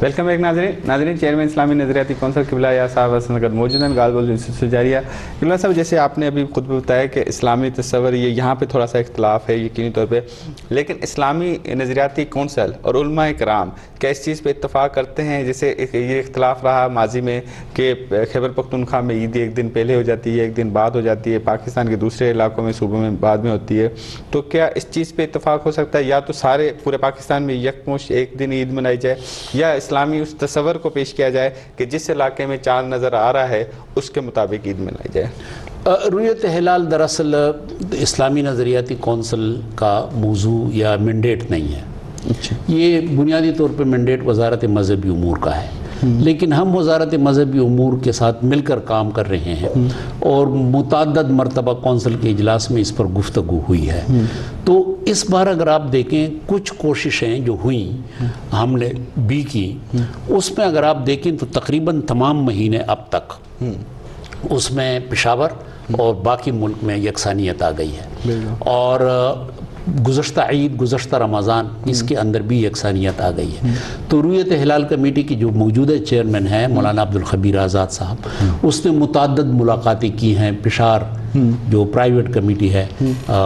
Welcome back ناظرین chairman اسلامی نظریاتی کونسل قبلہ یا صاحب حسن نقد موجود ہیں غالب الجاریہ. قبلہ صاحب, جیسے آپ نے ابھی خود بتایا کہ اسلامی تصور یہ یہاں پہ تھوڑا سا اختلاف ہے یقینی طور پہ, لیکن اسلامی نظریاتی کونسل اور علماء کرام کیا اس چیز پہ اتفاق کرتے ہیں؟ جیسے یہ اختلاف رہا ماضی میں کہ خیبر پختونخوا میں عید ایک دن پہلے ہو جاتی ہے, ایک دن بعد ہو جاتی ہے, پاکستان کے دوسرے علاقوں میں صوبوں میں بعد میں ہوتی ہے, تو کیا اس چیز پہ اتفاق ہو سکتا ہے یا تو سارے پورے پاکستان میں یکمشت ایک دن عید منائی جائے, یا اسلامی اس تصور کو پیش کیا جائے کہ جس علاقے میں چاند نظر آ رہا ہے اس کے مطابق عید منائی جائے؟ رؤیت ہلال دراصل اسلامی نظریاتی کونسل کا موضوع یا مینڈیٹ نہیں ہے. یہ بنیادی طور پہ مینڈیٹ وزارت مذہبی امور کا ہے, لیکن ہم وزارت مذہبی امور کے ساتھ مل کر کام کر رہے ہیں اور متعدد مرتبہ کونسل کے اجلاس میں اس پر گفتگو ہوئی ہے. تو اس بار اگر آپ دیکھیں کچھ کوششیں جو ہوئیں ہم نے بھی کی, اس میں اگر آپ دیکھیں تو تقریباً تمام مہینے اب تک اس میں پشاور اور باقی ملک میں یکسانیت آ گئی ہے, اور گزشتہ عید گزشتہ رمضان اس کے اندر بھی یکسانیت آ گئی ہے. تو رؤیت ہلال کمیٹی کی جو موجودہ چیئرمین ہے مولانا عبدالخبیر آزاد صاحب, اس نے متعدد ملاقاتیں کی ہیں پشاور جو پرائیویٹ کمیٹی ہے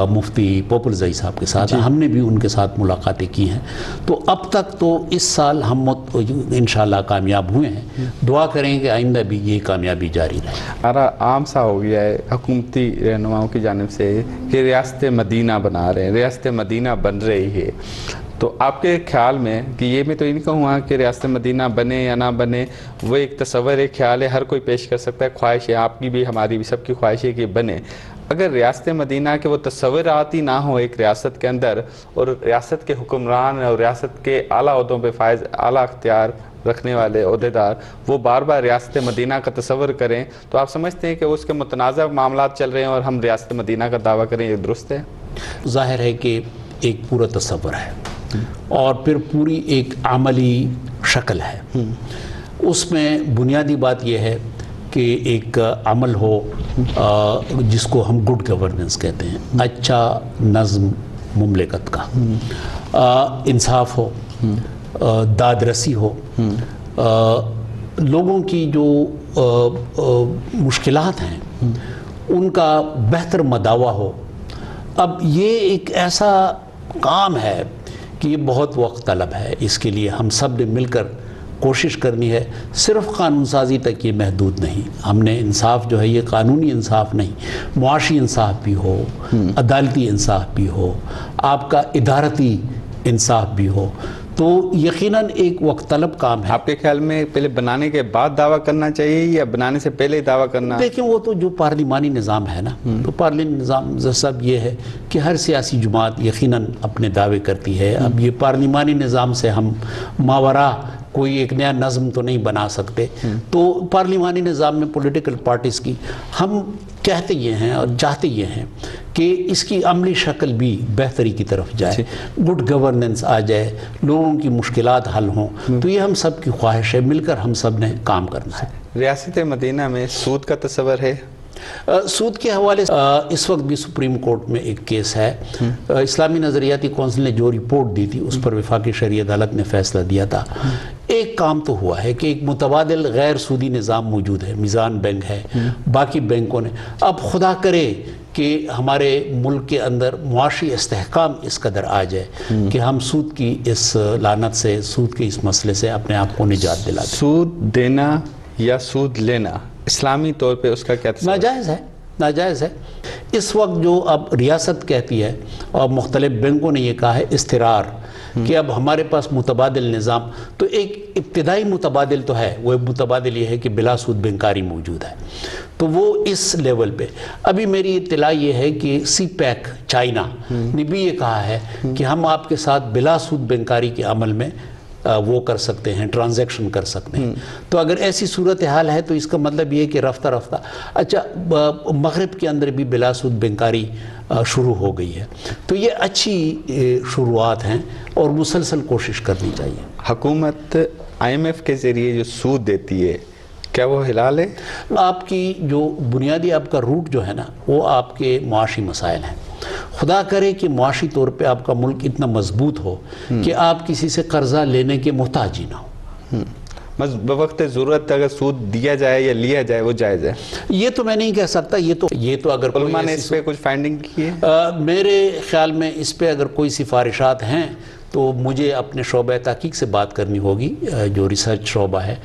مفتی پوپل زئی صاحب کے ساتھ, ہم نے بھی ان کے ساتھ ملاقاتیں کی ہیں. تو اب تک تو اس سال ہم انشاءاللہ کامیاب ہوئے ہیں, دعا کریں کہ آئندہ بھی یہ کامیابی جاری رہے. عام سا ہو گیا ہے حکومتی رہنماؤں کی جانب سے کہ ریاست مدینہ بنا رہے ہیں, ریاست مدینہ بن رہی ہے, تو آپ کے خیال میں کہ یہ میں تو نہیں کہوں کہ ریاست مدینہ بنے یا نہ بنے, وہ ایک تصور ایک خیال ہے, ہر کوئی پیش کر سکتا ہے, خواہش ہے آپ کی بھی ہماری بھی سب کی خواہش ہے کہ بنے. اگر ریاست مدینہ کے وہ تصورات ہی نہ ہو ایک ریاست کے اندر, اور ریاست کے حکمران اور ریاست کے اعلیٰ عہدوں پہ فائز اعلیٰ اختیار رکھنے والے عہدیدار وہ بار بار ریاست مدینہ کا تصور کریں, تو آپ سمجھتے ہیں کہ اس کے متنازع معاملات چل رہے ہیں اور ہم ریاست مدینہ کا دعویٰ کریں, یہ درست ہے؟ ظاہر ہے کہ ایک پورا تصور ہے اور پھر پوری ایک عملی شکل ہے. اس میں بنیادی بات یہ ہے کہ ایک عمل ہو جس کو ہم گڈ گورننس کہتے ہیں, اچھا نظم مملکت کا, انصاف ہو, داد رسی ہو, لوگوں کی جو مشکلات ہیں ان کا بہتر مداوع ہو. اب یہ ایک ایسا کام ہے کہ یہ بہت وقت طلب ہے, اس کے لیے ہم سب نے مل کر کوشش کرنی ہے. صرف قانون سازی تک یہ محدود نہیں, ہم نے انصاف جو ہے یہ قانونی انصاف نہیں, معاشی انصاف بھی ہو, عدالتی انصاف بھی ہو, آپ کا ادارتی انصاف بھی ہو, تو یقیناً ایک وقت طلب کام ہے. آپ کے خیال میں پہلے بنانے کے بعد دعویٰ کرنا چاہیے یا بنانے سے پہلے دعویٰ کرنا؟ دیکھیں وہ تو جو پارلیمانی نظام ہے نا, تو پارلیمانی نظام سب یہ ہے کہ ہر سیاسی جماعت یقیناً اپنے دعوے کرتی ہے. اب یہ پارلیمانی نظام سے ہم ماورا کوئی ایک نیا نظم تو نہیں بنا سکتے, تو پارلیمانی نظام میں پولیٹیکل پارٹیز کی ہم کہتے یہ ہیں اور چاہتے یہ ہیں کہ اس کی عملی شکل بھی بہتری کی طرف جائے, گڈ گورننس آ جائے, لوگوں کی مشکلات حل ہوں. تو یہ ہم سب کی خواہش ہے, مل کر ہم سب نے کام کرنا ہے. ریاست مدینہ میں سود کا تصور ہے؟ سود کے حوالے سے اس وقت بھی سپریم کورٹ میں ایک کیس ہے. اسلامی نظریاتی کونسل نے جو رپورٹ دی تھی اس پر وفاقی شرعی عدالت نے فیصلہ دیا تھا. ایک کام تو ہوا ہے کہ ایک متبادل غیر سودی نظام موجود ہے, میزان بینک ہے, باقی بینکوں نے. اب خدا کرے کہ ہمارے ملک کے اندر معاشی استحکام اس قدر آ جائے کہ ہم سود کی اس لعنت سے, سود کے اس مسئلے سے اپنے آپ کو نجات دلا دیں. سود دینا یا سود لینا اسلامی طور پہ اس کا کیا تصور؟ ناجائز ہے, ناجائز ہے. اس وقت جو اب ریاست کہتی ہے اور مختلف بینکوں نے یہ کہا ہے استقرار کہ اب ہمارے پاس متبادل نظام, تو ایک ابتدائی متبادل تو ہے, وہ متبادل یہ ہے کہ بلا سود بینکاری موجود ہے, تو وہ اس لیول پہ. ابھی میری اطلاع یہ ہے کہ سی پیک چائنا نے بھی یہ کہا ہے کہ ہم آپ کے ساتھ بلا سود بینکاری کے عمل میں وہ کر سکتے ہیں, ٹرانزیکشن کر سکتے ہیں. تو اگر ایسی صورتحال ہے تو اس کا مطلب یہ کہ رفتہ رفتہ اچھا مغرب کے اندر بھی بلا سود بینکاری شروع ہو گئی ہے. تو یہ اچھی شروعات ہیں اور مسلسل کوشش کرنی چاہیے. حکومت IMF کے ذریعے جو سود دیتی ہے کیا وہ حلال ہے؟ آپ کی جو بنیادی آپ کا روٹ جو ہے نا وہ آپ کے معاشی مسائل ہیں. خدا کرے کہ معاشی طور پہ آپ کا ملک اتنا مضبوط ہو کہ آپ کسی سے قرضہ لینے کے محتاج ہی نہ ہو. بس بوقت ضرورت اگر سود دیا جائے یا لیا جائے وہ جائز ہے؟ یہ تو میں نہیں کہہ سکتا، یہ تو اگر علماء نے اس پہ کچھ فائنڈنگ کی ہے؟ میرے خیال میں اس پہ اگر کوئی سفارشات ہیں تو مجھے اپنے شعبہ تحقیق سے بات کرنی ہوگی، جو ریسرچ شعبہ ہے۔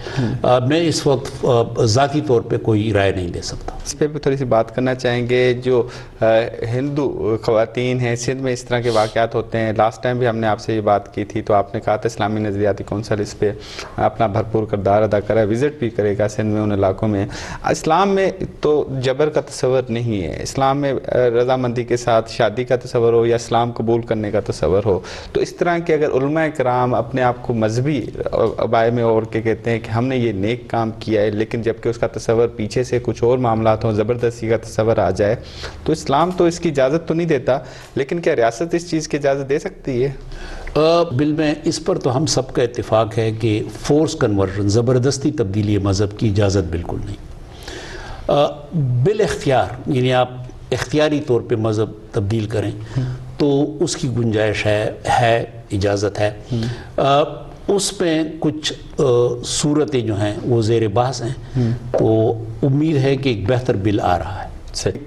میں اس وقت ذاتی طور پہ کوئی رائے نہیں دے سکتا۔ اس پہ بھی تھوڑی سی بات کرنا چاہیں گے، جو ہندو خواتین ہیں سندھ میں اس طرح کے واقعات ہوتے ہیں، لاسٹ ٹائم بھی ہم نے آپ سے یہ بات کی تھی تو آپ نے کہا تھا اسلامی نظریاتی کونسل اس پہ اپنا بھرپور کردار ادا کرے، وزٹ بھی کرے گا سندھ میں ان علاقوں میں۔ اسلام میں تو جبر کا تصور نہیں ہے، اسلام میں رضامندی کے ساتھ شادی کا تصور ہو یا اسلام قبول کرنے کا تصور ہو، تو اس طرح کہ اگر علماء کرام اپنے آپ کو مذہبی عبائے میں اوڑھ کے کہتے ہیں کہ ہم نے یہ نیک کام کیا ہے، لیکن جبکہ اس کا تصور پیچھے سے کچھ اور معاملات ہوں، زبردستی کا تصور آ جائے، تو اسلام تو اس کی اجازت تو نہیں دیتا، لیکن کیا ریاست اس چیز کی اجازت دے سکتی ہے؟ بل میں اس پر تو ہم سب کا اتفاق ہے کہ فورس کنورژن، زبردستی تبدیلی مذہب کی اجازت بالکل نہیں۔ بال اختیار، یعنی آپ اختیاری طور پہ مذہب تبدیل کریں تو اس کی گنجائش ہے، اجازت ہے۔ اس میں کچھ صورتیں جو ہیں وہ زیر بحث ہیں، تو امید ہے کہ ایک بہتر بل آ رہا ہے۔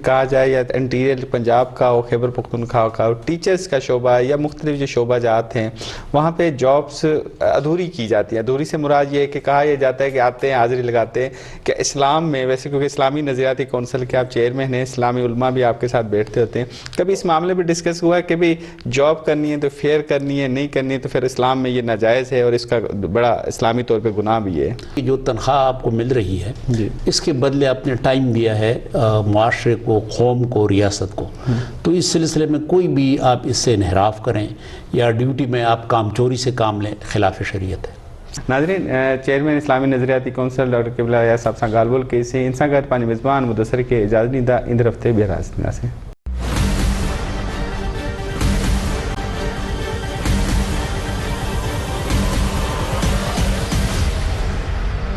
کہا جائے یا انٹیریئر پنجاب کا ہو، خیبر پختونخوا کا ہو، ٹیچرز کا شعبہ یا مختلف جو شعبہ جات ہیں وہاں پہ جابس ادھوری کی جاتی ہیں۔ ادھوری سے مراد یہ ہے کہ کہا یہ جاتا ہے کہ آتے ہیں، حاضری لگاتے ہیں، کہ اسلام میں ویسے کیونکہ اسلامی نظریاتی کونسل کے آپ چیئرمین ہیں، اسلامی علماء بھی آپ کے ساتھ بیٹھتے ہوتے ہیں، کبھی اس معاملے پہ ڈسکس ہوا ہے کہ بھی جاب کرنی ہے تو فیئر کرنی ہے، نہیں کرنی ہے تو پھر اسلام میں یہ ناجائز ہے اور اس کا بڑا اسلامی طور پہ گناہ بھی ہے؟ جو تنخواہ آپ کو مل رہی ہے اس کے بدلے آپ نے ٹائم دیا ہے معاشرے کو، قوم کو، ریاست کو، تو اس سلسلے میں کوئی بھی آپ اس سے انحراف کریں یا ڈیوٹی میں آپ کام چوری سے کام لیں، خلاف شریعت ہے۔ ناظرین، چیئرمین اسلامی نظریاتی کونسل ڈاکٹر قبلہ یا صاحب سان گال بول کے انسان کا پانی میزبان مدثر کے اجازت نہیں دا اندر ہفتے بہراست سے